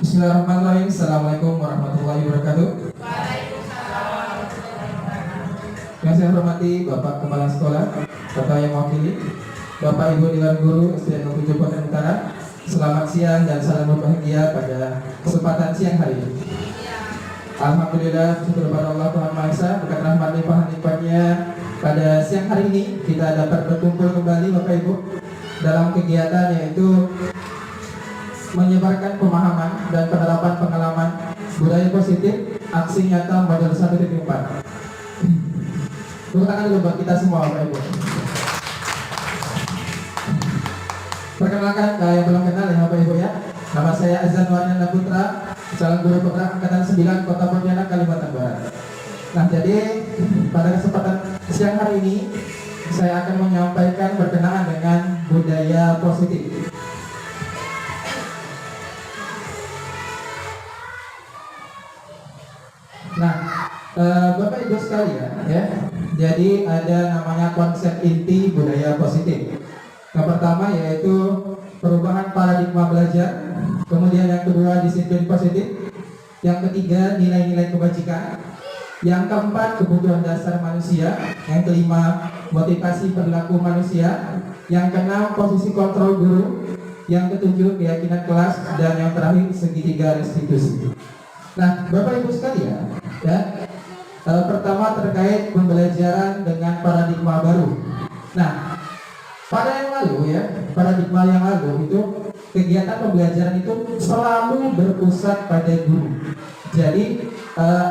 Bismillahirrahmanirrahim. Assalamualaikum warahmatullahi wabarakatuh. Yang saya hormati Bapak Kepala Sekolah, Bapak yang mewakili, Bapak Ibu Dewan Guru SDN 07 Kota Utara. Selamat siang dan salam berbahagia pada kesempatan siang hari ini. Alhamdulillah, syukur kepada Allah Tuhan Maha Esa, berkat rahmat limpahan-limpahnya pada siang hari ini kita dapat berkumpul kembali Bapak Ibu dalam kegiatan yaitu menyebarkan pemahaman dan penerapan pengalaman budaya positif aksi nyata model 1.4. Tepuk tangan dulu buat kita semua Bapak Ibu. Perkenalkan yang belum kenal ya Bapak Ibu ya. Nama saya Azan Warnanda Putra, calon guru penggerak angkatan 9 Kota Pontianak, Kalimantan Barat. Nah, jadi pada kesempatan siang hari ini saya akan menyampaikan berkenaan dengan budaya positif. Nah, Bapak Ibu sekalian ya, jadi ada namanya konsep inti budaya positif. Yang pertama yaitu perubahan paradigma belajar, kemudian yang kedua disiplin positif, yang ketiga nilai-nilai kebajikan, yang keempat kebutuhan dasar manusia, yang kelima motivasi perilaku manusia, yang keenam posisi kontrol guru, yang ketujuh keyakinan kelas, dan yang terakhir segitiga restitusi. Nah, Bapak Ibu sekalian, ya, pertama terkait pembelajaran dengan paradigma baru. Nah, pada yang lalu ya, paradigma yang lalu itu kegiatan pembelajaran itu selalu berpusat pada guru. Jadi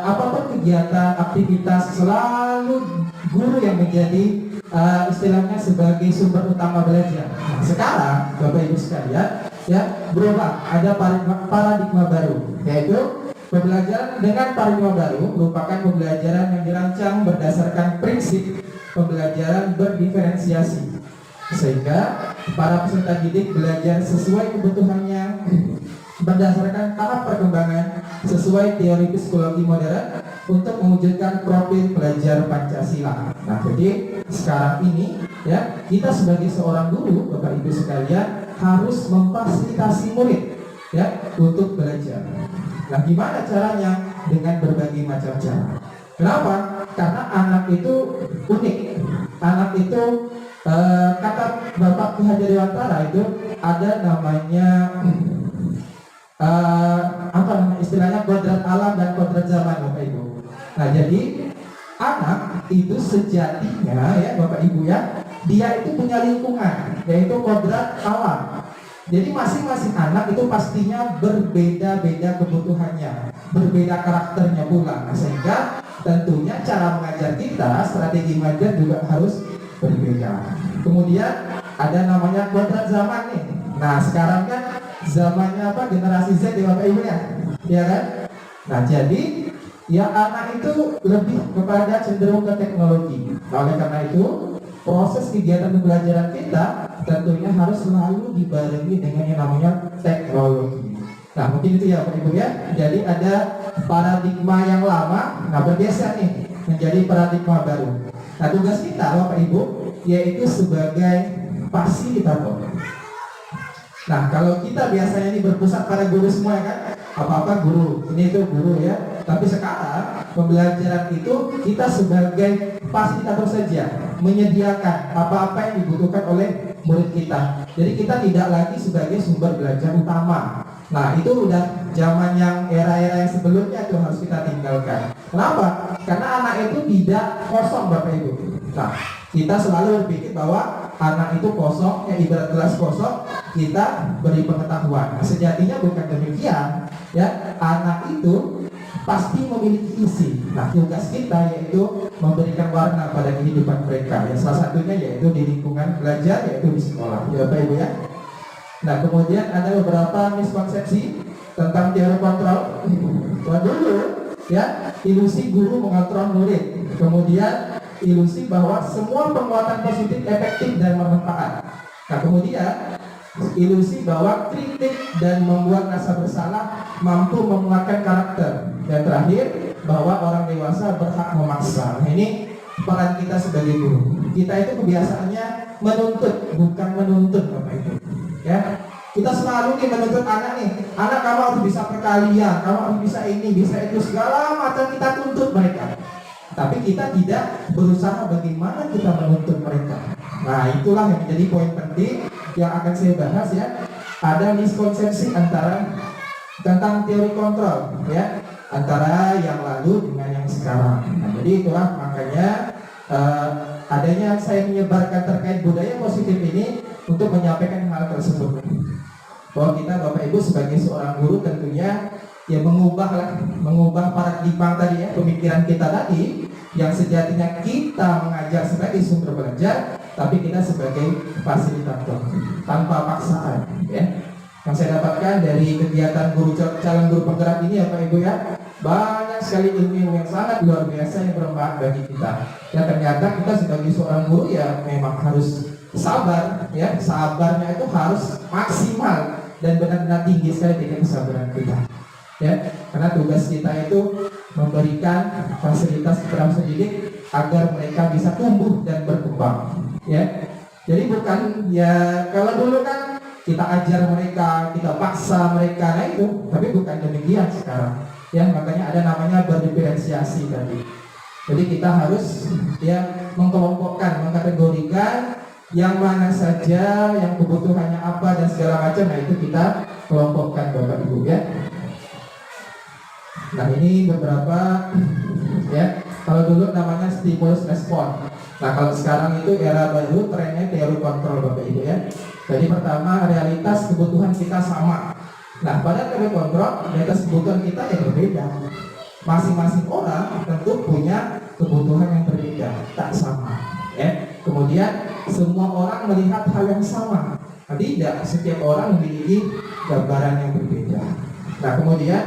apapun kegiatan, aktivitas selalu guru yang menjadi istilahnya sebagai sumber utama belajar. Nah, sekarang Bapak Ibu sekalian ya berubah, ada paradigma baru, yaitu pembelajaran dengan paradigma baru merupakan pembelajaran yang dirancang berdasarkan prinsip pembelajaran berdiferensiasi, sehingga para peserta didik belajar sesuai kebutuhannya berdasarkan tahap perkembangan sesuai teori psikologi modern untuk mewujudkan profil pelajar Pancasila. Nah, jadi sekarang ini ya kita sebagai seorang guru Bapak Ibu sekalian harus memfasilitasi murid ya untuk belajar. Nah, gimana caranya? Dengan berbagai macam cara. Kenapa? Karena anak itu unik. Anak itu kata Bapak Ki Hajar Dewantara itu ada namanya apa namanya istilahnya kodrat alam dan kodrat zaman Bapak Ibu. Nah, jadi anak itu sejatinya ya Bapak Ibu ya, dia itu punya lingkungan yaitu kodrat alam. Jadi masing-masing anak itu pastinya berbeda-beda kebutuhannya, berbeda karakternya pula. Nah, sehingga tentunya cara mengajar kita, strategi mengajar juga harus berbeda. Kemudian ada namanya kodrat zaman nih. Nah, sekarang kan zamannya apa? Generasi Z ya Bapak Ibu ya kan? Nah, jadi ya anak itu lebih kepada cenderung ke teknologi. Nah, oleh karena itu proses kegiatan pembelajaran kita tentunya harus selalu dibarengi dengan yang namanya teknologi. Nah, mungkin itu ya Bapak Ibu ya. Jadi ada paradigma yang lama, nah bergeser nih menjadi paradigma baru. Nah, tugas kita Bapak Ibu yaitu sebagai fasilitator. Nah, kalau kita biasanya ini berpusat pada guru semua ya kan, apa-apa guru, ini itu guru ya. Tapi sekarang pembelajaran itu kita sebagai fasilitator saja, menyediakan apa-apa yang dibutuhkan oleh murid kita. Jadi kita tidak lagi sebagai sumber belajar utama. Nah, itu udah zaman yang era-era yang sebelumnya itu harus kita tinggalkan. Kenapa? Karena anak itu tidak kosong Bapak Ibu. Nah, kita selalu berpikir bahwa anak itu kosong, ya ibarat gelas kosong, kita beri pengetahuan. Nah, sejatinya bukan demikian. Ya, anak itu pasti memiliki isi. Nah, tugas kita yaitu memberikan warna pada kehidupan mereka. Ya, salah satunya yaitu di lingkungan belajar, yaitu di sekolah. Ya, Bapak Ibu ya. Nah, kemudian ada beberapa miskonsepsi tentang teori kontrol. Dulu, ya, ilusi guru mengontrol murid. Kemudian ilusi bahwa semua penguatan positif efektif dan bermanfaat. Nah, kemudian ilusi bahwa kritik dan membuat rasa bersalah mampu menguatkan karakter. Dan terakhir, bahwa orang dewasa berhak memaksa. Nah, ini peran kita sebagai guru. Kita itu kebiasaannya menuntut, bukan menuntut Bapak Ibu. Ya, Kita selalu nih menuntut anak nih, anak kamu harus bisa perkalian, kamu harus bisa ini, bisa itu, segala macam kita tuntut mereka. Tapi kita tidak berusaha bagaimana kita menuntut mereka. Nah, itulah yang menjadi poin penting yang akan saya bahas ya. Ada miskonsepsi tentang teori kontrol ya, antara yang lalu dengan yang sekarang. Nah, jadi itulah makanya adanya saya menyebarkan terkait budaya positif ini untuk menyampaikan hal tersebut. Bahwa kita Bapak Ibu sebagai seorang guru tentunya ya mengubah paradigma tadi ya, pemikiran kita tadi yang sejatinya kita mengajar sebagai sumber belajar, tapi kita sebagai fasilitator tanpa paksaan ya. Yang saya dapatkan dari kegiatan calon guru penggerak ini ya Pak Ibu ya, banyak sekali ilmu yang sangat luar biasa yang bermanfaat bagi kita. Ya ternyata kita sebagai seorang guru ya memang harus sabar ya, sabarnya itu harus maksimal dan benar-benar tinggi sekali tingkat kesabaran kita ya, karena tugas kita itu memberikan fasilitas kepada pendidik agar mereka bisa tumbuh dan berkembang ya. Jadi bukan ya kalau dulu kan kita ajar mereka, kita paksa mereka, nah itu, tapi bukan demikian sekarang ya. Makanya ada namanya berdiferensiasi tadi. Jadi kita harus ya mengkelompokkan, mengkategorikan yang mana saja, yang kebutuhannya apa dan segala macam. Nah itu kita kelompokkan Bapak Ibu ya. Nah ini beberapa ya. Kalau dulu namanya stimulus respon. Nah kalau sekarang itu era baru, trennya teori kontrol Bapak Ibu ya. Jadi pertama, realitas kebutuhan kita sama. Nah pada teori kontrol, realitas kebutuhan kita yang berbeda. Masing-masing orang tentu punya kebutuhan yang berbeda, tak sama ya. Kemudian semua orang melihat hal yang sama. Tidak, setiap orang memiliki gambaran yang berbeda. Nah kemudian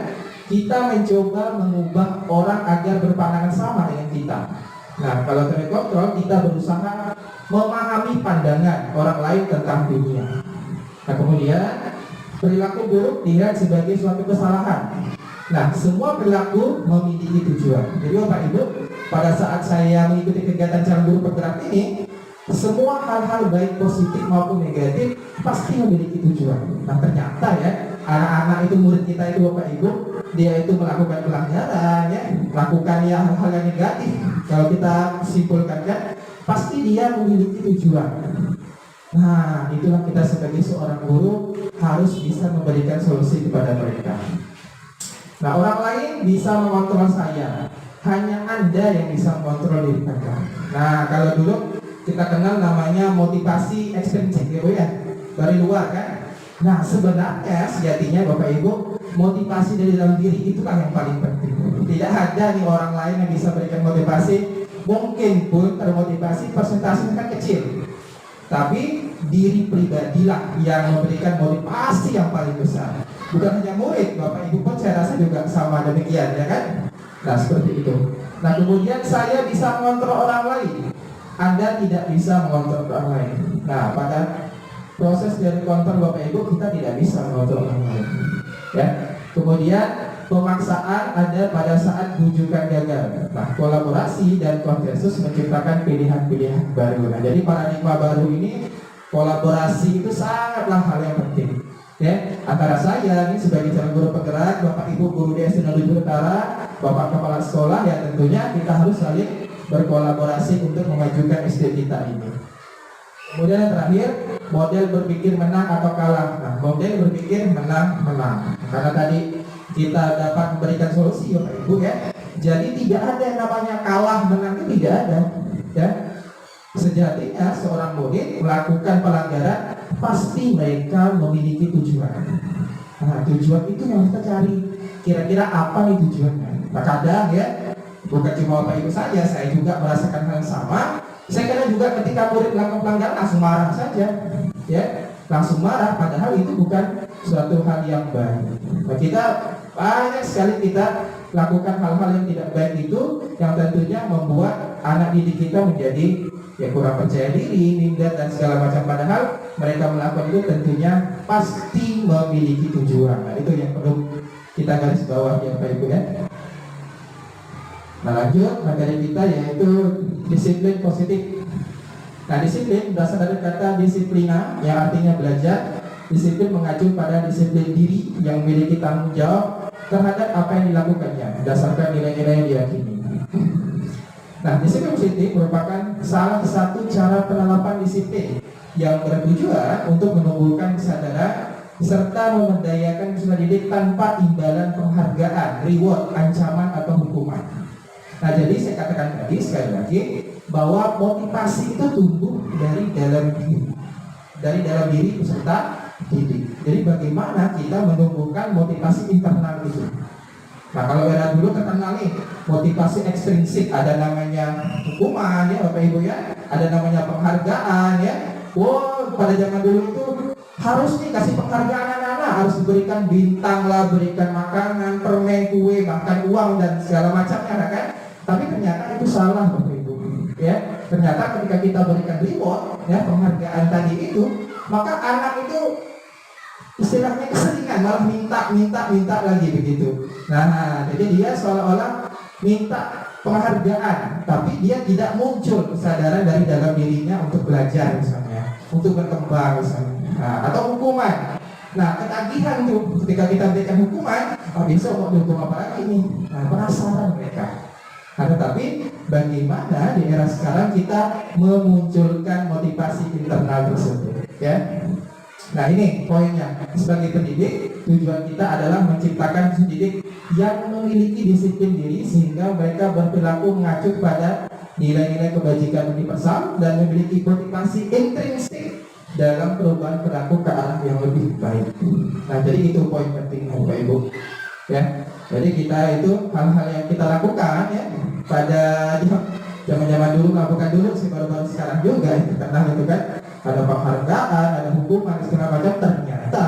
kita mencoba mengubah orang agar berpandangan sama dengan kita. Nah kalau teori kontrol, kita berusaha memahami pandangan orang lain tentang dunia. Nah kemudian perilaku buruk dilihat sebagai suatu kesalahan. Nah semua perilaku memiliki tujuan. Jadi Bapak Ibu, pada saat saya mengikuti kegiatan calon guru penggerak ini, semua hal-hal baik positif maupun negatif pasti memiliki tujuan. Nah ternyata ya, anak-anak itu, murid kita itu Bapak Ibu, dia itu melakukan pelanggaran ya, melakukan ya hal-hal yang negatif. Kalau kita simpulkan kan, pasti dia memiliki tujuan. Nah itulah kita sebagai seorang guru harus bisa memberikan solusi kepada mereka. Nah orang lain bisa mengontrol saya, hanya Anda yang bisa mengontrol diri Anda. Nah kalau dulu kita kenal namanya motivasi ekstrinsik gitu ya, dari luar kan. Nah sebenarnya sejatinya Bapak Ibu, motivasi dari dalam diri itulah yang paling penting. Tidak ada nih orang lain yang bisa berikan motivasi. Mungkin pun termotivasi persentasenya kan kecil, tapi diri pribadilah yang memberikan motivasi yang paling besar. Bukan hanya murid, Bapak Ibu pun saya rasa juga sama demikian ya kan. Nah seperti itu. Nah kemudian saya bisa mengontrol orang lain, Anda tidak bisa mengontrol orang lain. Nah pada proses dari kontrol Bapak Ibu, kita tidak bisa mengontrol orang lain ya. Kemudian pemaksaan ada pada saat bujukan gagal. Nah kolaborasi dan konsensus menciptakan pilihan-pilihan baru. Nah jadi paradigma baru ini, kolaborasi itu sangatlah hal yang penting ya, antara saya ini sebagai calon guru penggerak, Bapak Ibu guru di SD Luhur Utara, Bapak Kepala Sekolah, ya tentunya kita harus saling berkolaborasi untuk memajukan SD kita ini. Kemudian yang terakhir, model berpikir menang atau kalah. Nah model berpikir menang-menang, karena tadi kita dapat memberikan solusi Bapak Ibu ya. Jadi tidak ada yang namanya kalah menang, itu tidak ada ya. Sejatinya seorang murid melakukan pelanggaran, pasti mereka memiliki tujuan. Nah tujuan itu yang kita cari, kira-kira apa nih tujuannya. Nah kadang ya, bukan cuma Bapak Ibu saja, saya juga merasakan hal yang sama. Saya kadang juga ketika murid melakukan pelanggaran langsung marah saja ya, langsung marah, padahal itu bukan suatu hal yang baik. Nah kita banyak sekali kita lakukan hal-hal yang tidak baik itu, yang tentunya membuat anak didik kita menjadi ya kurang percaya diri, minder dan segala macam. Padahal mereka melakukan itu tentunya pasti memiliki tujuan. Nah itu yang perlu kita garis bawah ya Bapak Ibu ya. Nah lanjut materi kita yaitu disiplin positif. Nah disiplin berasal dari kata disiplina yang artinya belajar. Disiplin mengacu pada disiplin diri yang memiliki tanggung jawab terhadap apa yang dilakukannya berdasarkan nilai-nilai yang diyakini. Nah, disiplin positif merupakan salah satu cara penerapan disiplin yang bertujuan untuk menumbuhkan kesadaran serta memberdayakan peserta didik tanpa imbalan penghargaan, reward, ancaman atau hukuman. Nah, jadi saya katakan tadi sekali lagi bahwa motivasi itu tumbuh dari dalam diri peserta didik. Jadi bagaimana kita menumbuhkan motivasi internal itu? Nah, kalau era dulu terkenal nih motivasi ekstrinsik, ada namanya hukuman ya Bapak Ibu ya, ada namanya penghargaan ya. Wow, pada zaman dulu itu harus nih kasih penghargaan anak-anak, harus diberikan bintang lah, berikan makanan, permen, kue, bahkan uang dan segala macamnya kan. Tapi ternyata itu salah Bapak Ibu ya. Ternyata ketika kita berikan reward ya, penghargaan tadi itu, maka anak itu istilahnya keseringan malah minta lagi begitu. Nah, jadi dia seolah-olah minta penghargaan, tapi dia tidak muncul kesadaran dari dalam dirinya untuk belajar misalnya, untuk berkembang misalnya, atau hukuman. Nah, ketagihan tuh ketika kita berikan hukuman, besok mau dihukum apa lagi nih? Nah, penasaran mereka. Nah, tetapi bagaimana di era sekarang kita memunculkan motivasi internal tersebut, ya? Nah, ini poinnya. Sebagai pendidik, tujuan kita adalah menciptakan pendidik yang memiliki disiplin diri sehingga mereka berperilaku mengacu pada nilai-nilai kebajikan universal dan memiliki motivasi intrinsik dalam perubahan perilaku ke arah yang lebih baik. Nah, jadi itu poin penting Bapak Ibu. Ya. Jadi kita itu hal-hal yang kita lakukan ya pada zaman-zaman dulu, lakukan dulu sih, baru-baru sekarang juga itu karena itu kan ada penghargaan, ada hukuman, segala macam. Ternyata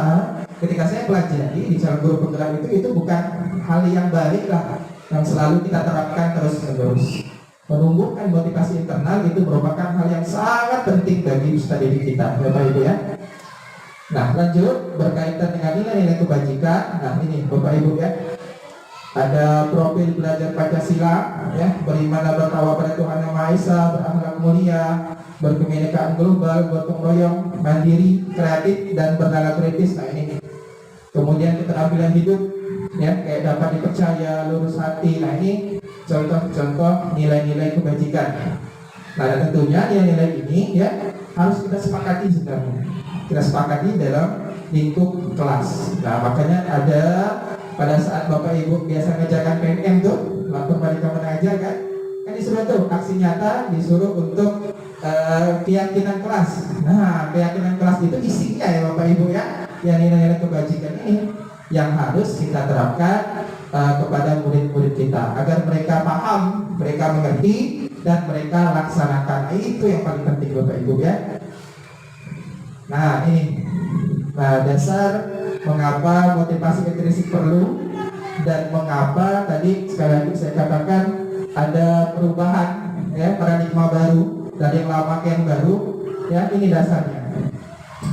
ketika saya pelajari di calon guru penggerak itu bukan hal yang baik lah yang selalu kita terapkan terus-menerus. Menumbuhkan motivasi internal itu merupakan hal yang sangat penting bagi peserta didik kita, Bapak Ibu ya. Nah, lanjut berkaitan dengan nilai-nilai kebajikan. Nah, ini Bapak Ibu ya. Ada profil belajar Pancasila ya, beriman dan bertakwa pada Tuhan Yang Maha Esa, berakhlak mulia, berkebinekaan global, gotong royong, mandiri, kreatif dan bernalar kritis. Nah, ini. Kemudian keterampilan hidup ya, kayak dapat dipercaya, lurus hati. Nah, ini contoh-contoh nilai-nilai kebajikan. Nah, dan tentunya nilai-nilai ini ya harus kita sepakati sebenarnya. Kita sepakati dalam lingkup kelas. Nah, makanya ada pada saat Bapak Ibu biasa ngejakan PNM tuh, lapor balik mengajar kan disuruh tuh aksi nyata, disuruh untuk keyakinan kelas. Nah, keyakinan kelas itu isinya ya Bapak Ibu ya, yang nilai-nilai kebajikan ini yang harus kita terapkan kepada murid-murid kita agar mereka paham, mereka mengerti dan mereka laksanakan. Itu yang paling penting Bapak Ibu ya. Nah, ini dasar mengapa motivasi intrinsik perlu dan mengapa tadi sekali lagi saya katakan ada perubahan ya, paradigma baru dari yang lama ke yang baru ya. Ini dasarnya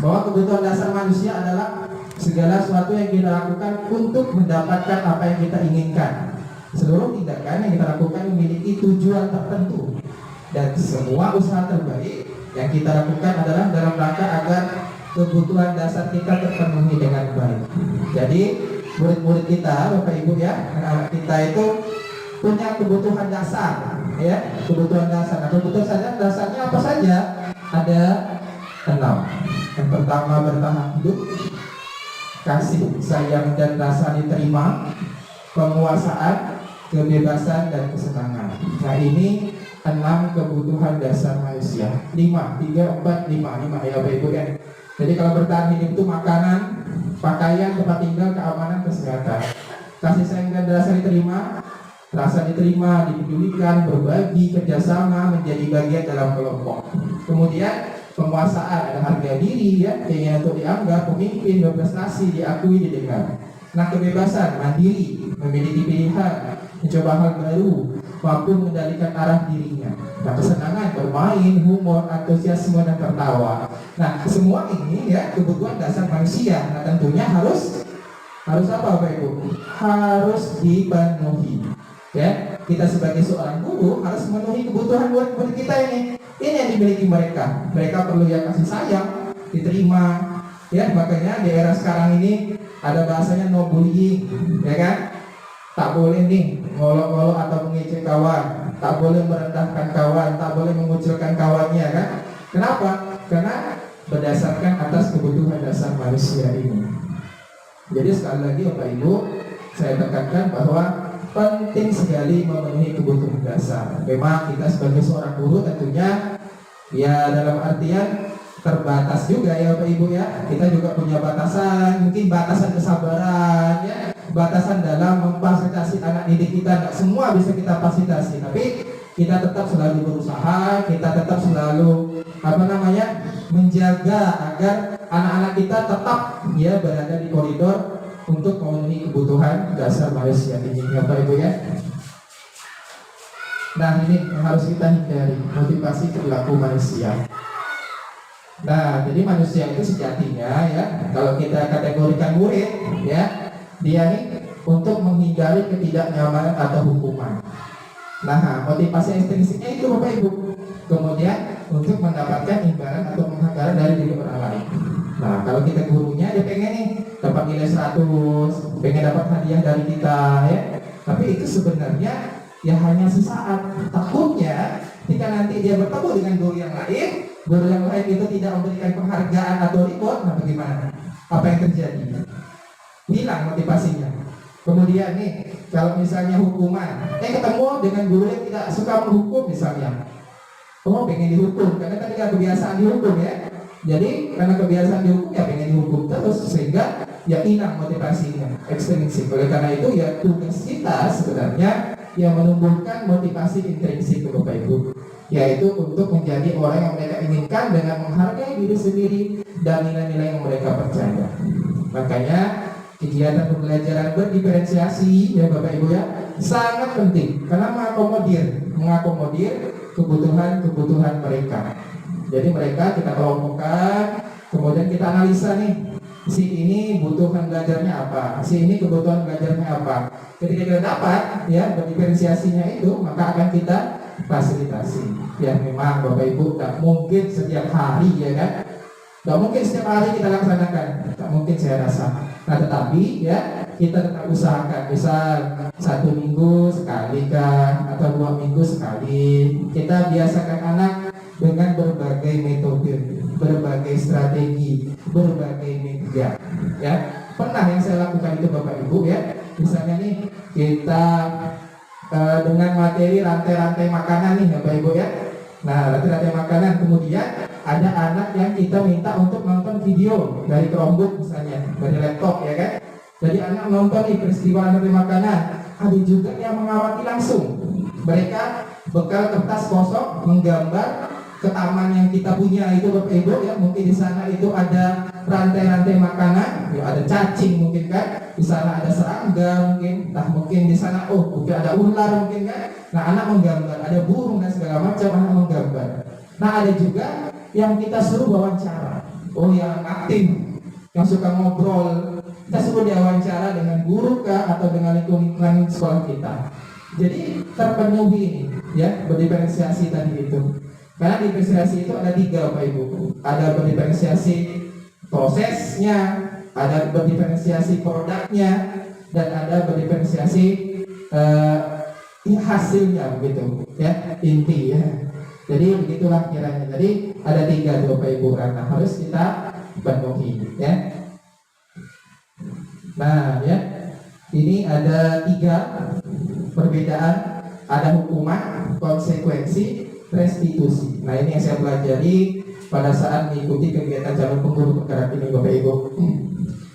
bahwa kebutuhan dasar manusia adalah segala sesuatu yang kita lakukan untuk mendapatkan apa yang kita inginkan. Seluruh tindakan yang kita lakukan memiliki tujuan tertentu dan semua usaha terbaik yang kita lakukan adalah dalam rangka agar kebutuhan dasar kita terpenuhi dengan baik. Jadi murid-murid kita, Bapak Ibu ya, anak-anak kita itu punya kebutuhan dasar, ya, kebutuhan dasar. Nah, kebutuhan dasarnya apa saja? Ada 6. Yang pertama bertahan hidup, kasih sayang dan rasa diterima, penguasaan, kebebasan dan kesenangan. Nah, ini 6 kebutuhan dasar manusia. 5 ya Bapak Ibu ya. Jadi kalau bertahan hidup itu makanan, pakaian, tempat tinggal, keamanan, kesehatan. Kasih sayang dan rasa diterima, dipedulikan, berbagi, kerjasama, menjadi bagian dalam kelompok. Kemudian penguasaan, ada harga diri ya, keinginan untuk dianggap pemimpin, berprestasi, diakui, didengar. Nah, kebebasan, mandiri, memiliki pilihan, mencoba hal baru, mampu mengendalikan arah dirinya. Nah, kesenangan, bermain, humor, antusiasme dan tertawa. Nah, semua ini ya kebutuhan dasar manusia. Nah, tentunya harus apa Bapak Ibu? Harus dipenuhi. Ya, kita sebagai seorang guru harus memenuhi kebutuhan murid-murid kita ini. Ini yang dimiliki mereka. Mereka perlu ya kasih sayang, diterima, Ya, makanya di era sekarang ini ada bahasanya no bullying, ya kan? Tak boleh nih ngolok-ngolok atau mengejek kawan, tak boleh merendahkan kawan, tak boleh mengucilkan kawannya, kan? Kenapa? Karena berdasarkan atas kebutuhan dasar manusia ini. Jadi sekali lagi Bapak Ibu, saya tekankan bahwa penting sekali memenuhi kebutuhan dasar. Memang kita sebagai seorang guru tentunya ya dalam artian terbatas juga ya Bapak Ibu ya. Kita juga punya batasan, mungkin batasan kesabaran ya, batasan dalam memfasilitasi anak didik kita. Nggak semua bisa kita fasilitasi, tapi kita tetap selalu berusaha, kita tetap selalu menjaga agar anak-anak kita tetap ya berada di koridor untuk memenuhi kebutuhan dasar manusia ini ya Bapak Ibu ya. Nah, ini yang harus kita hindari, motivasi perilaku manusia. Nah, jadi manusia itu sejatinya ya, kalau kita kategorikan murid ya, dia ini untuk menghindari ketidaknyamanan atau hukuman. Nah, motivasi ekstrinsiknya itu Bapak Ibu. Kemudian untuk mendapatkan imbalan atau penghargaan dari diri orang lain. Nah, kalau kita gurunya dia pengen nih dapat nilai 100, pengen dapat hadiah dari kita ya. Tapi itu sebenarnya ya hanya sesaat. Takutnya ketika nanti dia bertemu dengan guru yang lain itu tidak memberikan penghargaan atau reward, nah bagaimana? Apa yang terjadi? Hilang motivasinya. Kemudian nih, kalau misalnya hukuman, ketemu dengan guru yang tidak suka menghukum misalnya, pengen dihukum, karena tadi kan kebiasaan dihukum ya. Jadi karena kebiasaan dihukum ya pengen dihukum terus, sehingga ya hilang motivasinya, ekstrinsik. Oleh karena itu ya tugas kita sebenarnya yang menumbuhkan motivasi intrinsik Bapak Ibu, yaitu untuk menjadi orang yang mereka inginkan dengan menghargai diri sendiri dan nilai-nilai yang mereka percaya. Makanya kegiatan pembelajaran berdiferensiasi ya Bapak Ibu ya sangat penting karena mengakomodir kebutuhan mereka. Jadi mereka kita kelompokkan, kemudian kita analisa nih, si ini kebutuhan belajarnya apa, si ini kebutuhan belajarnya apa. Ketika kita dapat ya berdiferensiasinya itu, maka akan kita fasilitasi. Ya memang Bapak Ibu tidak mungkin setiap hari ya kan, tidak mungkin setiap hari kita laksanakan, tidak mungkin saya rasa. Nah tetapi ya kita tetap usahakan, misal 1 minggu sekali kan, atau 2 minggu sekali. Kita biasakan anak dengan berbagai metode, berbagai strategi, berbagai media. Ya pernah yang saya lakukan itu Bapak Ibu ya. Misalnya nih kita dengan materi rantai-rantai makanan nih Bapak Ibu ya. Nah rantai-rantai makanan, kemudian ada anak yang kita minta untuk nonton video dari Chromebook misalnya, dari laptop ya kan. Jadi anak nonton nih peristiwa rantai makanan. Ada juga yang mengawati langsung. Mereka bekal kertas kosong menggambar ke taman yang kita punya itu Bapak Ibu ya. Mungkin di sana itu ada rantai-rantai makanan, ya ada cacing mungkin kan, di sana ada serangga mungkin, mungkin di sana mungkin ada ular mungkin kan. Nah anak menggambar, ada burung dan segala macam, anak menggambar. Nah ada juga yang kita suruh wawancara, yang aktif, yang suka ngobrol, kita suruh dia wawancara dengan guru kah atau dengan lingkungan sekolah kita. Jadi terpenuhi ini ya berdiferensiasi tadi itu. Karena diferensiasi itu ada 3 Bapak Ibu. Ada berdiferensiasi prosesnya, ada berdiferensiasi produknya, dan ada berdiferensiasi hasilnya begitu ya, inti ya. Jadi begitulah kiranya. Jadi ada 3 tuh Bapak Ibu karena harus kita penuhi ya. Nah ya, ini ada 3 perbedaan, ada hukuman, konsekuensi, restitusi. Nah ini yang saya pelajari pada saat mengikuti kegiatan calon pengguru penggerak ini Bapak Ibu.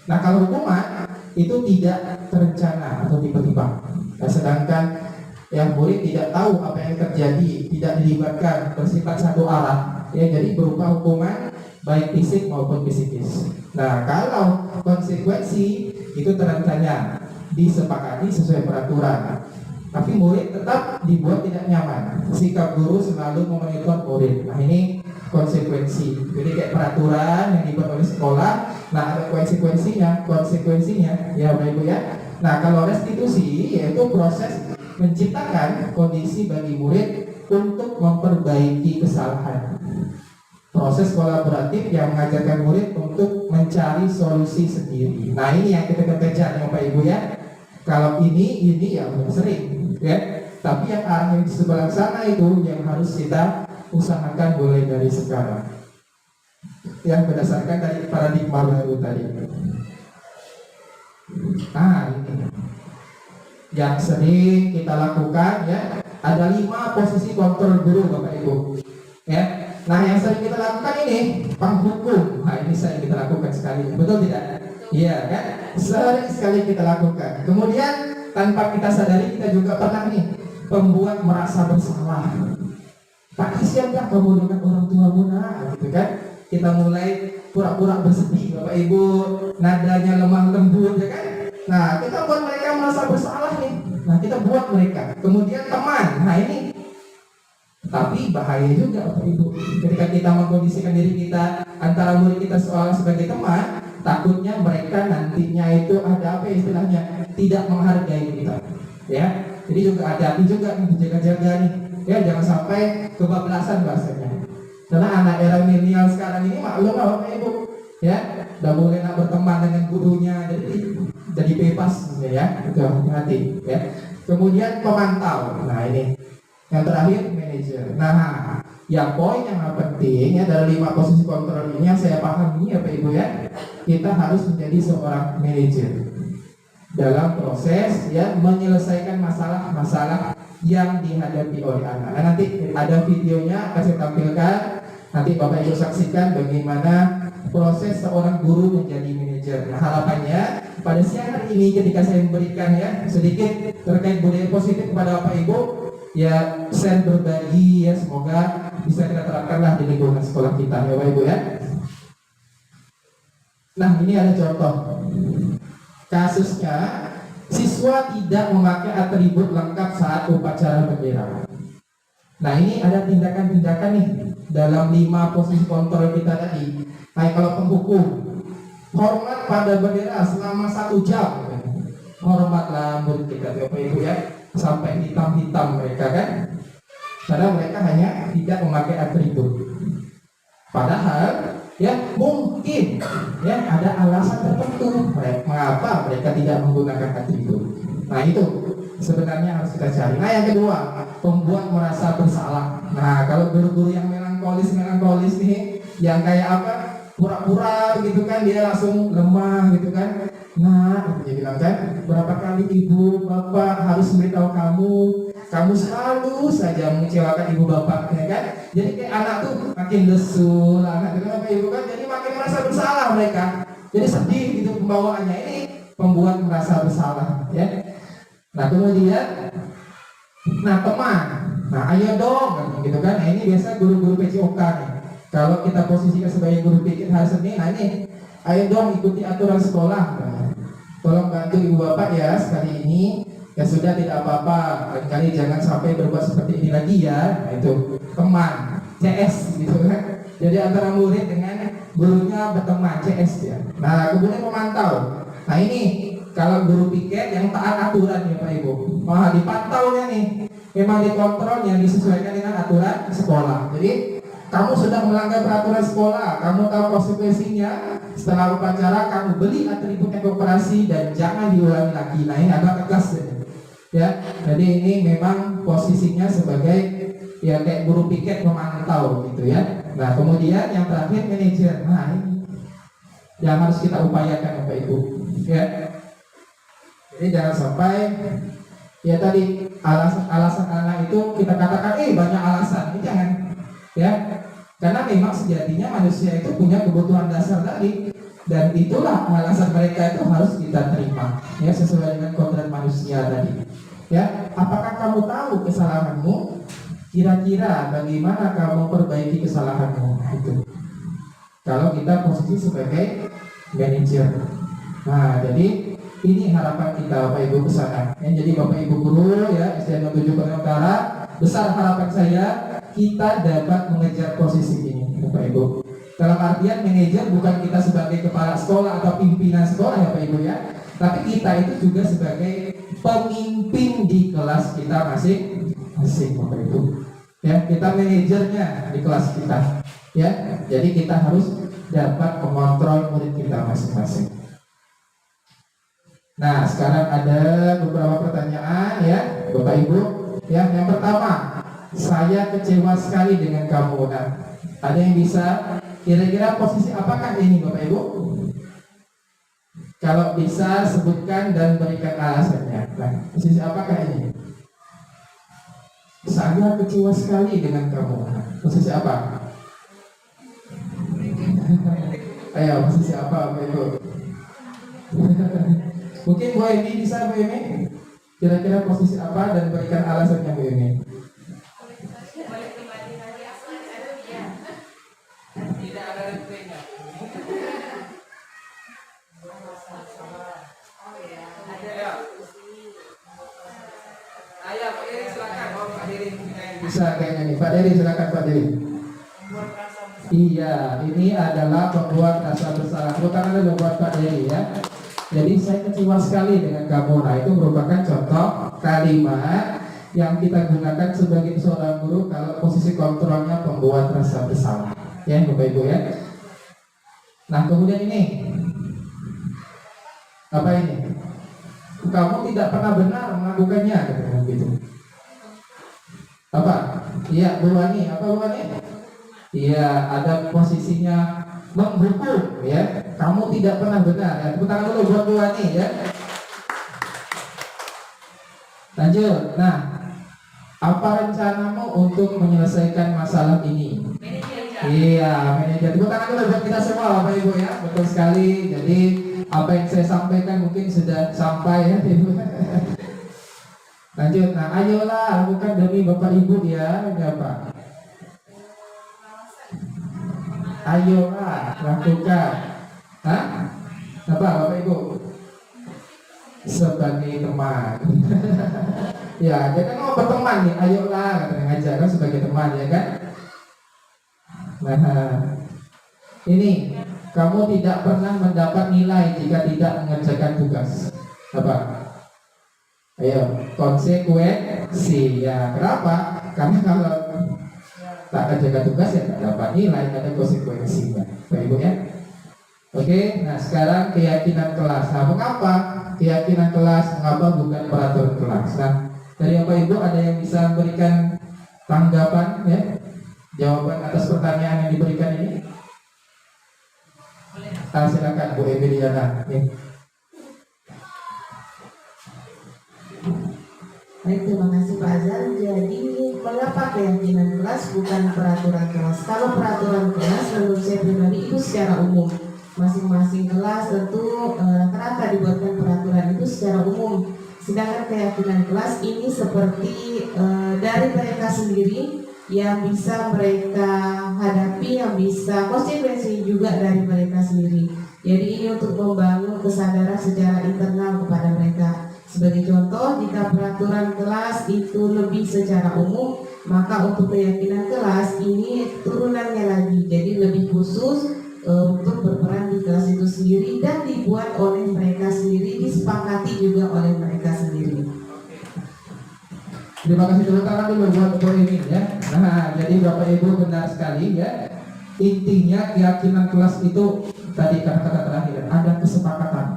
Nah kalau hukuman itu tidak terencana atau tiba-tiba. Nah, sedangkan yang murid tidak tahu apa yang terjadi, tidak dilibatkan, bersifat satu arah. Ya jadi berupa hukuman baik fisik maupun psikis. Nah kalau konsekuensi itu terencana, disepakati sesuai peraturan. Tapi murid tetap dibuat tidak nyaman. Sikap guru selalu memonitor murid. Nah ini konsekuensi. Jadi kayak peraturan yang dibuat oleh sekolah. Nah ada konsekuensinya ya Bapak Ibu ya. Nah kalau restitusi yaitu proses menciptakan kondisi bagi murid untuk memperbaiki kesalahan. Proses kolaboratif yang mengajarkan murid untuk mencari solusi sendiri. Nah ini yang kita kejar ya Bapak Ibu ya. Kalau ini ya udah sering ya. Tapi yang arah yang di sebelah sana itu yang harus kita usahakan mulai dari sekarang. Yang berdasarkan dari paradigma baru tadi. Nah ini yang sering kita lakukan ya. Ada 5 posisi kontrol guru Bapak Ibu ya. Nah yang sering kita lakukan ini penghukum. Nah ini sering kita lakukan sekali, betul tidak? Iya kan? Sering sekali kita lakukan. Kemudian tanpa kita sadari kita juga pernah nih pembuat merasa bersalah. Tak kasihankah kamu dengan orang tuamu nak? Gitu kan? Kita mulai pura-pura bersedih Bapak Ibu, nadanya lemah lembut ya kan? Nah kita buat mereka merasa bersalah nih. Nah kita buat mereka. Kemudian teman. Nah ini tapi bahaya juga Bapak Ibu. Ketika kita mengkondisikan diri kita antara murid kita seolah sebagai teman, takutnya mereka nantinya itu ada apa istilahnya, tidak menghargai kita. Ya, jadi juga hati-hati juga nih, jaga-jaga nih. Ya, jangan sampai kebablasan bahasanya. Karena anak era milenial sekarang ini maklum lah Bapak Ibu. Ya, udah mulai nak berteman dengan gurunya, jadi bebas gitu ya. Itu hati-hati ya. Kemudian pemantau. Nah ini yang terakhir manajer. Nah, yang poin yang penting ya dari 5 posisi kontrol ini yang saya pahami ya Pak Ibu ya, kita harus menjadi seorang manajer dalam proses ya menyelesaikan masalah-masalah yang dihadapi oleh anak. Nah, nanti ada videonya akan saya tampilkan. Nanti Bapak Ibu saksikan bagaimana proses seorang guru menjadi manajer. Nah, harapannya pada siang hari ini ketika saya memberikan ya sedikit terkait budaya positif kepada Bapak Ibu, ya share berbagi ya, semoga bisa kita terapkanlah di lingkungan sekolah kita ya Bapak Ibu ya. Nah ini ada contoh kasusnya, siswa tidak memakai atribut lengkap saat upacara bendera. Nah ini ada tindakan-tindakan nih dalam 5 posisi kontrol kita tadi. Nah kalau penghukum, hormat pada bendera selama 1 jam, hormatlah murid kita Bapak Ibu ya, sampai hitam-hitam mereka kan, karena mereka hanya tidak memakai atribut. Padahal ya mungkin ya ada alasan tertentu mengapa mereka tidak menggunakan atribut. Nah itu sebenarnya harus kita cari. Nah yang kedua, pembuat merasa bersalah. Nah kalau guru-guru yang melankolis nih, yang kayak apa, pura-pura gitu kan, dia langsung lemah gitu kan. Nah, dia bilang kan, berapa kali ibu bapak harus memberitahu kamu selalu saja mengecewakan ibu bapak, ya kan? Jadi kayak anak tuh makin lesu, anak itu apa ibu kan, jadi makin merasa bersalah mereka. Jadi sedih gitu pembawaannya, ini pembuat merasa bersalah, ya. Nah kemudian, teman, ayo dong, gitu kan? Nah ini biasa guru-guru PCOK nih. Kalau kita posisikan sebagai guru PKIT hari Senin, nah ini, ayo dong ikuti aturan sekolah. Tolong bantu ibu bapak ya sekali ini. Ya sudah tidak apa-apa. Kali jangan sampai berbuat seperti ini lagi ya. Nah itu teman CS gitu kan. Jadi antara murid dengan gurunya berteman CS ya. Nah kemudian memantau. Nah ini kalau guru piket yang taat aturan ya Pak Ibu. Wah dipantaunya nih. Memang dikontrolnya disesuaikan dengan aturan sekolah. Jadi kamu sudah melanggar peraturan sekolah, kamu tahu konsekuensinya. Setelah upacara kamu beli atribut koperasi dan jangan diulangi lagi. Nah ini agak keras ya. Jadi ini memang posisinya sebagai ya kayak guru piket memantau gitu ya. Nah kemudian yang terakhir manajer. Nah ini yang harus kita upayakan Bapak Ibu ya. Jadi jangan sampai ya tadi alasan anak itu kita katakan banyak alasan. Ini jangan ya. Karena memang sejatinya manusia itu punya kebutuhan dasar tadi, dan itulah alasan mereka itu harus kita terima ya sesuai dengan kodrat manusia tadi ya. Apakah kamu tahu kesalahanmu? Kira-kira bagaimana kamu perbaiki kesalahanmu? Itu kalau kita posisi sebagai manajer. Nah jadi ini harapan kita Bapak Ibu kesana ya. Jadi Bapak Ibu guru ya SDN 07 Kota Utara, besar harapan saya kita dapat mengejar posisi ini Bapak Ibu. Dalam artian manajer bukan kita sebagai kepala sekolah atau pimpinan sekolah ya Bapak Ibu ya, tapi kita itu juga sebagai pemimpin di kelas kita masing-masing Bapak Ibu. Ya, kita manajernya di kelas kita. Ya, jadi kita harus dapat mengontrol murid kita masing-masing. Nah, sekarang ada beberapa pertanyaan ya, Bapak Ibu. Ya, yang pertama, saya kecewa sekali dengan kamu. Nah, ada yang bisa kira-kira posisi apakah ini, Bapak Ibu? Kalau bisa sebutkan dan berikan alasannya. Nah, posisi apakah ini? Saya kecewa sekali dengan kamu. Nah, posisi apa? Ayo, posisi apa, Bapak Ibu? Mungkin Bu Emi bisa, Bu Emi? Kira-kira posisi apa dan berikan alasannya, Bu Emi? Tidak ada replenya. Ayo, Pak Dery silakan. Oh, Pak Dery bisa kayaknya nih. Pak Dery silakan, Pak Dery. Iya, ini adalah pembuat rasa bersalah. Bukan ada buat Pak Dery ya. Jadi saya kecewa sekali dengan kamu. Nah, itu merupakan contoh kalimat yang kita gunakan sebagai seorang guru kalau posisi kontrolnya pembuat rasa bersalah. Ya, Bapak Ibu ya. Nah, kemudian ini apa ini? Kamu tidak pernah benar melakukannya, gitu. Apa? Iya, Bu Wani. Apa Bu Wani? Iya, ada posisinya menghukum ya. Kamu tidak pernah benar. Ya, tepuk tangan dulu buat Bu Wani ya. Lanjut. Nah, apa rencanamu untuk menyelesaikan masalah ini? Iya, manajer. Tepuk tangan dulu buat kita semua, Bapak Ibu ya. Betul sekali. Jadi apa yang saya sampaikan mungkin sudah sampai ya, Ibu. Lanjut. Nah, ayolah lakukan demi Bapak Ibu ya. Ini apa? Ayolah lakukan. Hah? Apa Bapak Ibu? Sebagai teman. Ya, dia kan mau berteman nih. Ayolah katanya ngajarkan sebagai teman ya kan. Nah, ini kamu tidak pernah mendapat nilai jika tidak mengerjakan tugas. Apa? Ayo, konsekuensi. Ya, kenapa? Karena kalau tak kerjakan tugas ya tak dapat nilai, ada konsekuensinya. Bapak Ibu ya. Oke, nah sekarang keyakinan kelas. Nah, mengapa keyakinan kelas? Mengapa bukan peraturan kelas? Nah, dari Bapak Ibu ada yang bisa memberikan tanggapan ya? Jawaban atas pertanyaan yang diberikan ini? Silakan Bu Emiliana. Baik, terima kasih Pak Azhar. Jadi mengapa keyakinan kelas bukan peraturan kelas? Kalau peraturan kelas menurut saya pribadi itu secara umum. Masing-masing kelas tentu rata-rata dibuatkan peraturan itu secara umum. Sedangkan keyakinan kelas ini seperti dari mereka sendiri yang bisa mereka hadapi, yang bisa konsekuensi juga dari mereka sendiri. Jadi ini untuk membangun kesadaran secara internal kepada mereka. Sebagai contoh, jika peraturan kelas itu lebih secara umum, maka untuk keyakinan kelas ini turunannya lagi, jadi lebih khusus untuk berperan di kelas itu sendiri dan dibuat oleh mereka sendiri, disepakati juga oleh mereka sendiri. Terima kasih, tepuk tangan dulu buat Bu ini ya. Nah, jadi Bapak Ibu benar sekali ya. Intinya keyakinan kelas itu tadi kata-kata terakhir ada kesepakatan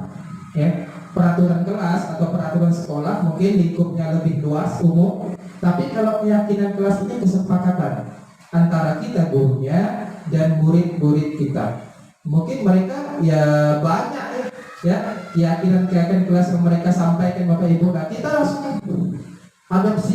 ya. Peraturan kelas atau peraturan sekolah mungkin lingkupnya lebih luas umum, tapi kalau keyakinan kelas ini kesepakatan antara kita gurunya dan murid-murid kita. Mungkin mereka ya banyak ya keyakinan kelas yang mereka sampaikan Bapak Ibu. Nah, kita langsung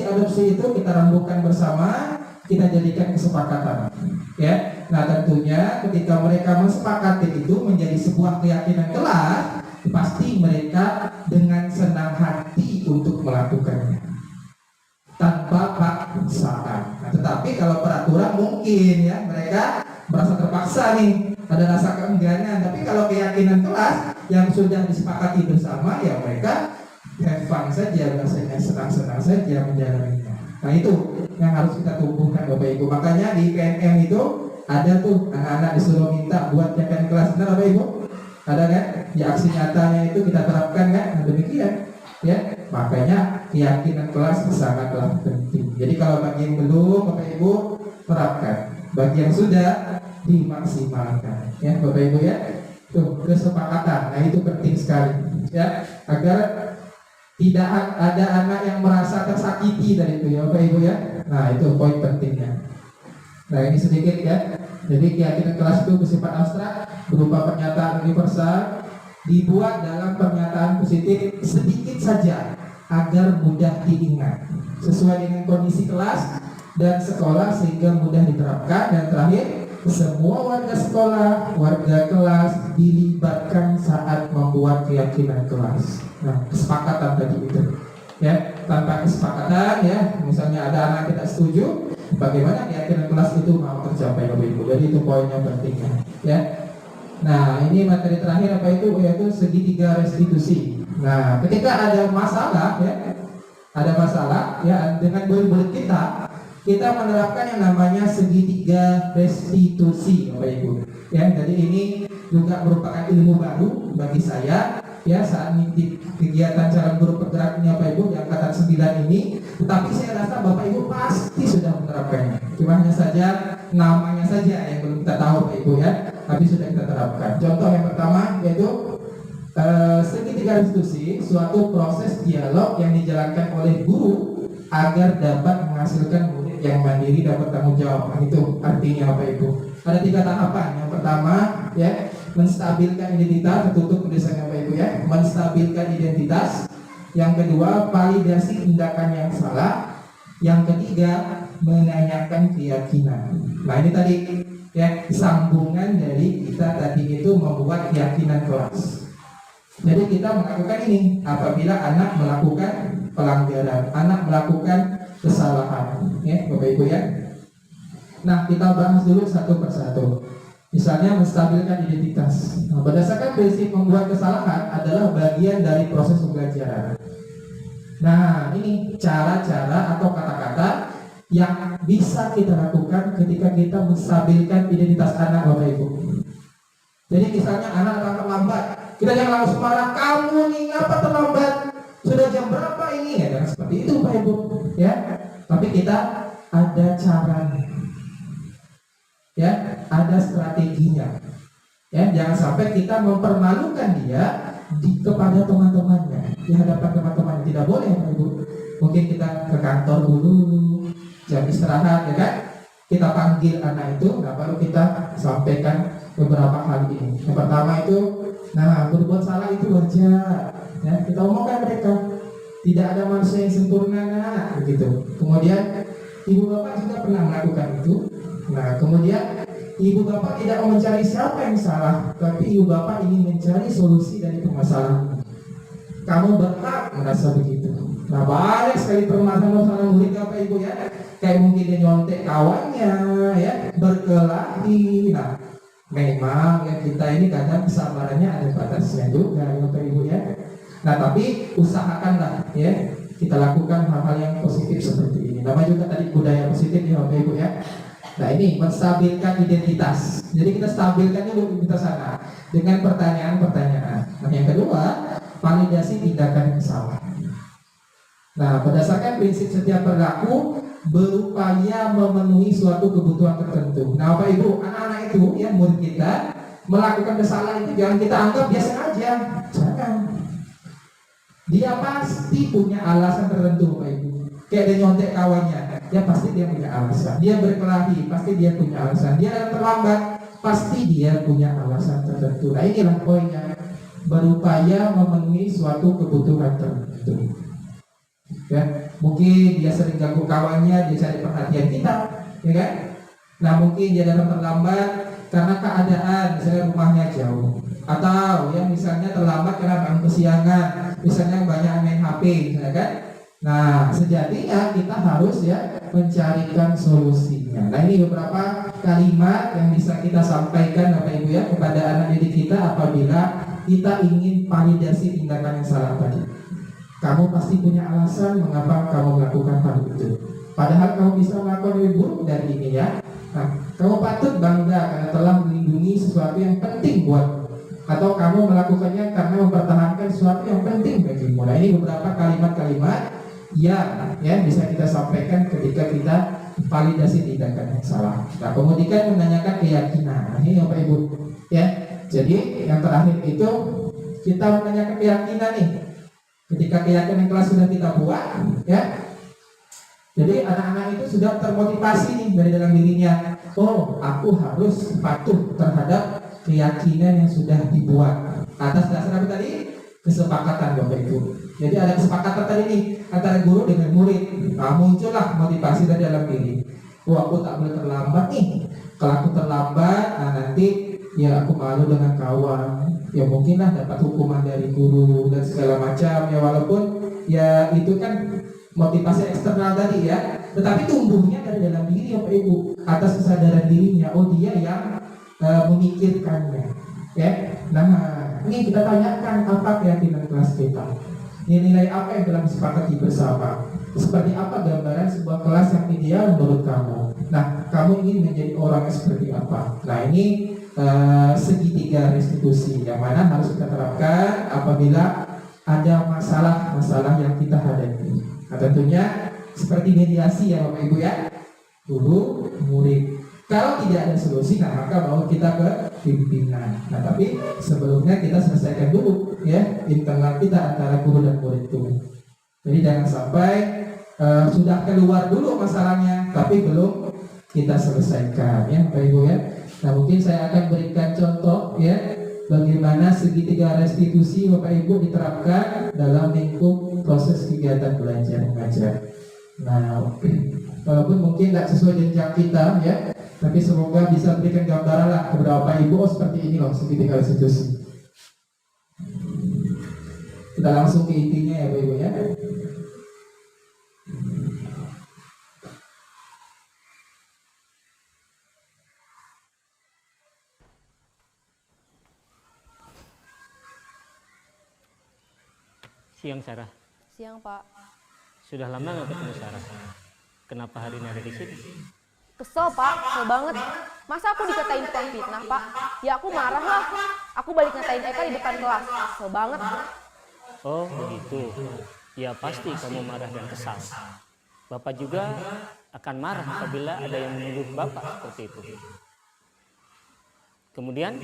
adopsi itu kita rembukkan bersama, kita jadikan kesepakatan ya. Nah, tentunya ketika mereka mensepakati itu menjadi sebuah keyakinan kelas, pasti mereka dengan senang hati untuk melakukannya tanpa paksaan. Nah, tetapi kalau peraturan mungkin ya mereka merasa terpaksa nih, ada rasa keengganan. Tapi kalau keyakinan kelas yang sudah disepakati bersama, ya mereka have fun saja, rasanya senang-senang saja menjalaninya. Nah, itu yang harus kita tumbuhkan Bapak Ibu. Makanya di PNM itu ada tuh anak-anak disuruh minta buat keyakinan kelas. Benar Bapak Ibu? Ada kan? Di aksi nyatanya itu kita terapkan kan? Nah, demikian. ya. Makanya keyakinan kelas sangatlah penting. Jadi kalau bagi yang belum, Bapak Ibu terapkan. Bagi yang sudah, dimaksimalkan, ya Bapak Ibu ya. Tuh, kesepakatan. Nah itu penting sekali, ya, agar tidak ada anak yang merasa tersakiti dari itu, ya Bapak Ibu ya. Nah itu poin pentingnya. Nah ini sedikit ya. Jadi keyakinan kelas itu bersifat abstrak, berupa pernyataan universal, dibuat dalam pernyataan positif sedikit saja agar mudah diingat, sesuai dengan kondisi kelas dan sekolah sehingga mudah diterapkan. Dan terakhir, semua warga sekolah, warga kelas dilibatkan saat membuat keyakinan kelas. Nah, kesepakatan tadi itu, ya. Tanpa kesepakatan, ya, misalnya ada anak tidak setuju, bagaimana keyakinan kelas itu mau tercapai, Bapak Ibu. Jadi itu poinnya pentingnya, ya. Nah, ini materi terakhir apa itu? Yaitu segitiga restitusi. Nah, ketika ada masalah, ya, ada masalah, ya, dengan murid-murid kita menerapkan yang namanya segitiga restitusi, Bapak Ibu. Ya, jadi ini juga merupakan ilmu baru bagi saya, ya, saat mengikuti kegiatan cara guru penggerak ini, Bapak Ibu, di angkatan 9 ini. Tetapi saya rasa Bapak Ibu pasti sudah menerapkannya. Cuma hanya saja namanya saja yang belum kita tahu, Bapak Ibu, ya. Tapi sudah kita terapkan. Contoh yang pertama yaitu segitiga restitusi, suatu proses dialog yang dijalankan oleh guru agar dapat menghasilkan murid yang mandiri dan bertanggung jawab. Nah, itu artinya Bapak Ibu. Ada 3 tahapan. Yang pertama, ya, menstabilkan identitas, tertutup tulisannya Bapak Ibu, ya. Menstabilkan identitas. Yang kedua, validasi tindakan yang salah. Yang ketiga, menanyakan keyakinan. Nah, ini tadi, ya, sambungan dari kita tadi itu membuat keyakinan kelas. Jadi kita melakukan ini apabila anak melakukan pelanggaran, anak melakukan kesalahan, ya Bapak Ibu ya. Nah, kita bahas dulu satu persatu. Misalnya menstabilkan identitas. Nah, berdasarkan prinsip membuat kesalahan adalah bagian dari proses pembelajaran. Nah, ini cara-cara atau kata-kata yang bisa kita lakukan ketika kita menstabilkan identitas anak, Bapak Ibu. Jadi misalnya anak terlambat, kita jangan langsung marah, kamu nih ngapa terlambat? Sudah jam berapa ini? Ya, jangan seperti itu, Pak Ibu, ya. Tapi kita ada caranya, ya, ada strateginya, ya. Jangan sampai kita mempermalukan dia kepada teman-temannya, di hadapan teman-teman. Tidak boleh, Pak Ibu. Mungkin kita ke kantor dulu, jam istirahat, ya kan? Kita panggil anak itu, nah baru kita sampaikan beberapa hal ini. Yang pertama itu, nah, berbuat salah itu wajar, ya. Kita omongkan mereka, tidak ada manusia yang sempurna, nah, begitu. Kemudian ibu bapak juga pernah melakukan itu. Nah, kemudian ibu bapak tidak mau mencari siapa yang salah, tapi ibu bapak ingin mencari solusi dari permasalahan. Kamu berhak merasa begitu. Nah, banyak sekali permasalahan murid, Bapak Ibu, ya. Kayak mungkin dia nyontek kawannya, ya, berkelahi. Nah, memang ya kita ini kadang kesabarannya ada batasnya juga, Bapak Ibu, ya. Nah, tapi usahakanlah, ya, kita lakukan hal-hal yang positif seperti ini. Nama juga tadi budaya positif, ya Bapak Ibu, ya. Nah, ini menstabilkan identitas. Jadi kita stabilkan dulu identitas anak dengan pertanyaan-pertanyaan. Nah, yang kedua, validasi tindakan kesalahan. Nah, berdasarkan prinsip setiap perilaku berupaya memenuhi suatu kebutuhan tertentu. Nah, Bapak Ibu, anak-anak itu, ya, murid kita melakukan kesalahan itu jangan kita anggap biasa aja. Jangan. Dia pasti punya alasan tertentu, Bapak Ibu. Kayak dia nyontek kawannya, ya pasti dia punya alasan. Dia berkelahi, pasti dia punya alasan. Dia terlambat, pasti dia punya alasan tertentu. Nah, inilah poinnya. Berupaya memenuhi suatu kebutuhan tertentu. Ya, mungkin dia sering ganggu kawannya, dia cari perhatian kita, ya kan? Nah, mungkin dia datang terlambat karena keadaan, misalnya rumahnya jauh, atau ya misalnya terlambat karena bangun kesiangan, misalnya banyak main HP, misalnya kan? Nah, sejatinya kita harus, ya, mencarikan solusinya. Nah, ini beberapa kalimat yang bisa kita sampaikan, Bapak Ibu, ya, kepada anak didik kita apabila kita ingin validasi tindakan yang salah tadi. Kamu pasti punya alasan mengapa kamu melakukan hal itu. Padahal kamu bisa melakukan lebih buruk dari ini, ya. Nah, kamu patut bangga karena telah melindungi sesuatu yang penting buat. atau kamu melakukannya karena mempertahankan sesuatu yang penting bagimu. Nah, ini beberapa kalimat-kalimat yang bisa kita sampaikan ketika kita validasi tindakan yang salah. Nah, kemudian menanyakan keyakinan. Nah, ini Bapak Ibu ya. Jadi yang terakhir itu kita menanyakan keyakinan nih. Ketika keyakinan kelas sudah kita buat ya. Jadi anak-anak itu sudah termotivasi nih dari dalam dirinya. Oh, aku harus patuh terhadap keyakinan yang sudah dibuat. Atas dasar apa tadi? Kesepakatan Bapak Ibu. Jadi ada kesepakatan tadi nih antara guru dengan murid. Nah, muncullah motivasi dari dalam diri. Oh, aku tak boleh terlambat nih. Kalau aku terlambat, nah nanti ya aku malu dengan kawan. Ya mungkinlah dapat hukuman dari guru dan segala macam. Ya walaupun ya itu kan motivasi eksternal tadi ya, tetapi tumbuhnya dari dalam diri Bapak Ibu atas kesadaran dirinya. Oh, dia yang memikirkannya ya. Nah, ini kita tanyakan apa keyakinan kelas kita, nilai apa yang telah disepakati bersama, seperti apa gambaran sebuah kelas yang ideal menurut kamu. Nah, kamu ingin menjadi orang yang seperti apa. Nah, ini segitiga restitusi yang mana harus kita terapkan apabila ada masalah-masalah yang kita hadapi. Nah, tentunya seperti mediasi ya Bapak Ibu ya, guru murid. Kalau tidak ada solusi, nah maka bawa kita ke pimpinan. Nah, tapi sebelumnya kita selesaikan dulu ya internal kita antara guru dan murid itu. Jadi jangan sampai sudah keluar dulu masalahnya, tapi belum kita selesaikan ya Bapak Ibu ya. Nah, mungkin saya akan berikan contoh ya bagaimana segitiga restitusi Bapak Ibu diterapkan dalam lingkup proses kegiatan belajar mengajar. Nah, walaupun mungkin tidak sesuai jenjang kita ya, tapi semoga bisa berikan gambaran lah kepada Bapak Ibu. Oh, seperti ini loh segitiga restitusi. Kita langsung ke intinya ya Bapak Ibu ya. Siang Sarah. Siang Pak. Sudah lama nggak ketemu Sarah. Kenapa hari ini ada di sini? Kesel Pak, kesel banget. Masa aku dikatain tukang fitnah Pak? Ya aku marah lah. Aku balik ngatain Eka di depan kelas. Kesel banget. Oh begitu. Ya pasti kamu marah dan kesal. Bapak juga akan marah apabila ada yang menuduh Bapak seperti itu. Kemudian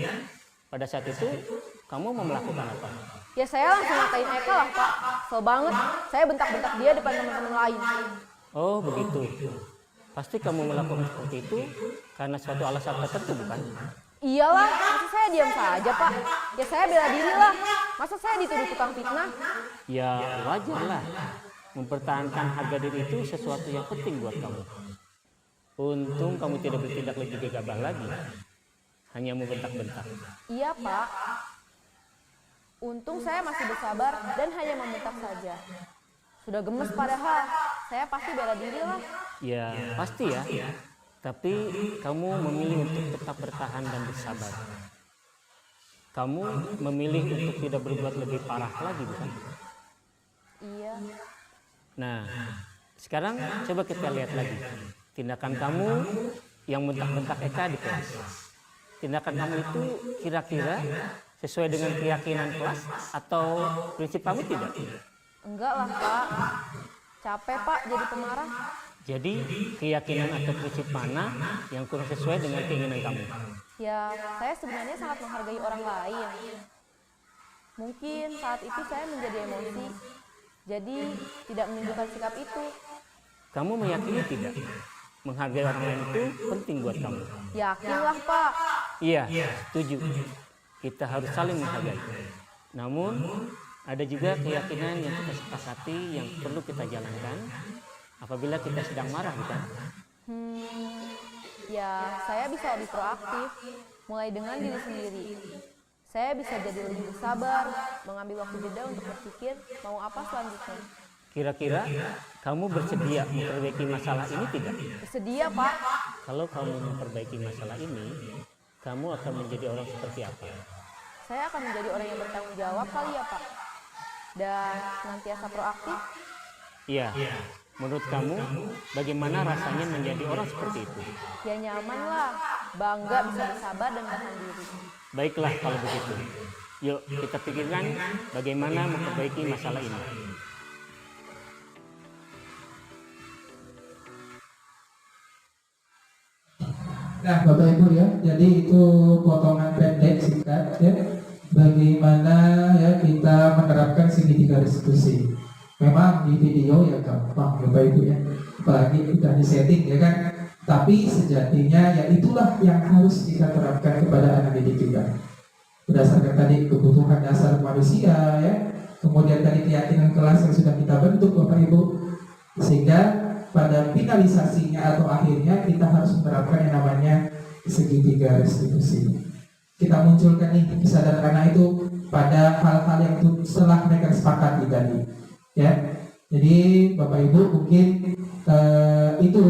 pada saat itu kamu mau melakukan apa? Ya saya langsung ngatain Eka lah Pak. Kesel banget. Saya bentak-bentak dia depan teman-teman lain. Oh begitu. Pasti kamu melakukan seperti itu karena suatu alasan tertentu bukan? Iyalah, masa saya diam saja Pak? Ya saya bela diri lah. Masa saya dituduh tukang fitnah? Ya wajar lah. Mempertahankan harga diri itu sesuatu yang penting buat kamu. Untung kamu tidak bertindak lebih gegabah lagi. Hanya membentak-bentak. Iya Pak. Untung saya masih bersabar dan hanya membentak saja. Sudah gemes padahal, saya pasti bela diri lah. Ya pasti ya. Tapi kamu memilih untuk tetap bertahan dan bersabar. Kamu memilih untuk tidak berbuat lebih parah lagi bukan? Iya. Nah, sekarang coba kita lihat lagi. Tindakan kamu yang bentak-bentak Eka di kelas. Tindakan kamu itu kira-kira sesuai dengan keyakinan kelas atau prinsip kamu tidak? Enggak lah Pak. Capek Pak jadi pemarah. Jadi keyakinan atau prinsip mana yang kurang sesuai dengan keinginan kamu? Ya, saya sebenarnya sangat menghargai orang lain. Mungkin saat itu saya menjadi emosi. Jadi tidak menunjukkan sikap itu. Kamu meyakini tidak? Menghargai orang lain itu penting buat kamu. Yakinlah Pak. Iya, setuju. Kita harus saling menghargai. Namun ada juga keyakinan yang kita sepakati yang perlu kita jalankan apabila kita sedang marah, bukan? Ya, saya bisa lebih proaktif, mulai dengan diri sendiri. Saya bisa jadi lebih bersabar, mengambil waktu jeda untuk berpikir mau apa selanjutnya. Kira-kira kamu bersedia memperbaiki masalah ini tidak? Bersedia Pak. Kalau kamu memperbaiki masalah ini, kamu akan menjadi orang seperti apa? Saya akan menjadi orang yang bertanggung jawab kali ya Pak. Dan senantiasa proaktif. Iya. Menurut kamu, bagaimana rasanya menjadi orang seperti itu? Ya nyaman lah. bangga bisa bersabar dan menahan diri. Baiklah kalau begitu. Yuk kita pikirkan bagaimana memperbaiki masalah ini. Nah, Bapak Ibu ya, jadi itu potongan pendek singkat ya, bagaimana ya kita menerapkan segitiga restitusi. Memang di video ya gampang Bapak Ibu ya, apalagi udah disetting ya kan. Tapi sejatinya ya itulah yang harus kita terapkan kepada anak didik kita. Berdasarkan tadi kebutuhan dasar manusia ya, kemudian tadi keyakinan kelas yang sudah kita bentuk Bapak Ibu, sehingga pada finalisasinya atau akhirnya kita harus menerapkan yang namanya segitiga restitusi. Kita munculkan nih kesadaran anak itu pada hal-hal yang setelah mereka sepakati tadi, ya. Jadi Bapak Ibu mungkin itu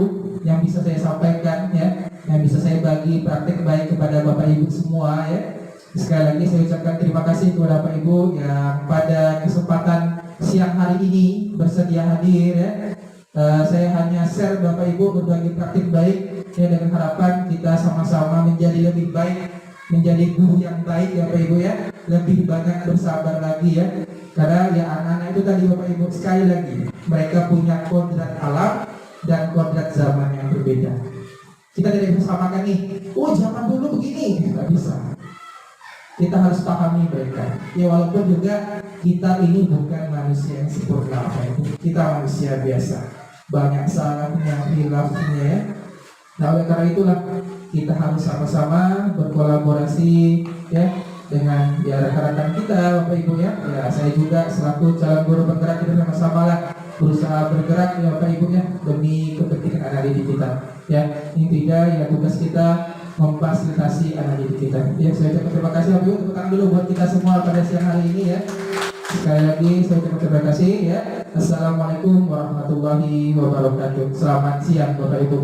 yang bisa saya sampaikan ya, yang bisa saya bagi praktek baik kepada Bapak Ibu semua ya. Sekali lagi saya ucapkan terima kasih kepada Bapak Ibu yang pada kesempatan siang hari ini bersedia hadir ya. Saya hanya share Bapak Ibu berbagi praktik baik ya, dengan harapan kita sama-sama menjadi lebih baik, menjadi guru yang baik ya Bapak Ibu ya, lebih banyak bersabar lagi ya, karena ya anak-anak itu tadi Bapak Ibu sekali lagi mereka punya kodrat alam dan kodrat zaman yang berbeda. Kita tidak bisa samakan nih, oh zaman dulu begini, nggak bisa. Kita harus pahami mereka ya, walaupun juga kita ini bukan manusia yang sempurna Bapak Ibu, kita manusia biasa, banyak salahnya, hilafnya ya. Nah oleh karena itulah kita harus sama-sama berkolaborasi ya dengan ya rekan-rekan kita Bapak Ibu ya. Ya saya juga selaku calon guru penggerak, kita sama-sama lah berusaha bergerak ya Bapak Ibu ya, demi kepentingan anak didik kita ya. Intinya ya tugas kita memfasilitasi anak didik kita ya. Saya ucapkan terima kasih Bapak Ibu, tepuk tangan dulu buat kita semua pada siang hari ini ya. Sekali lagi saya ucapkan terima kasih ya. Assalamualaikum warahmatullahi wabarakatuh. Selamat siang Bapak Ibu.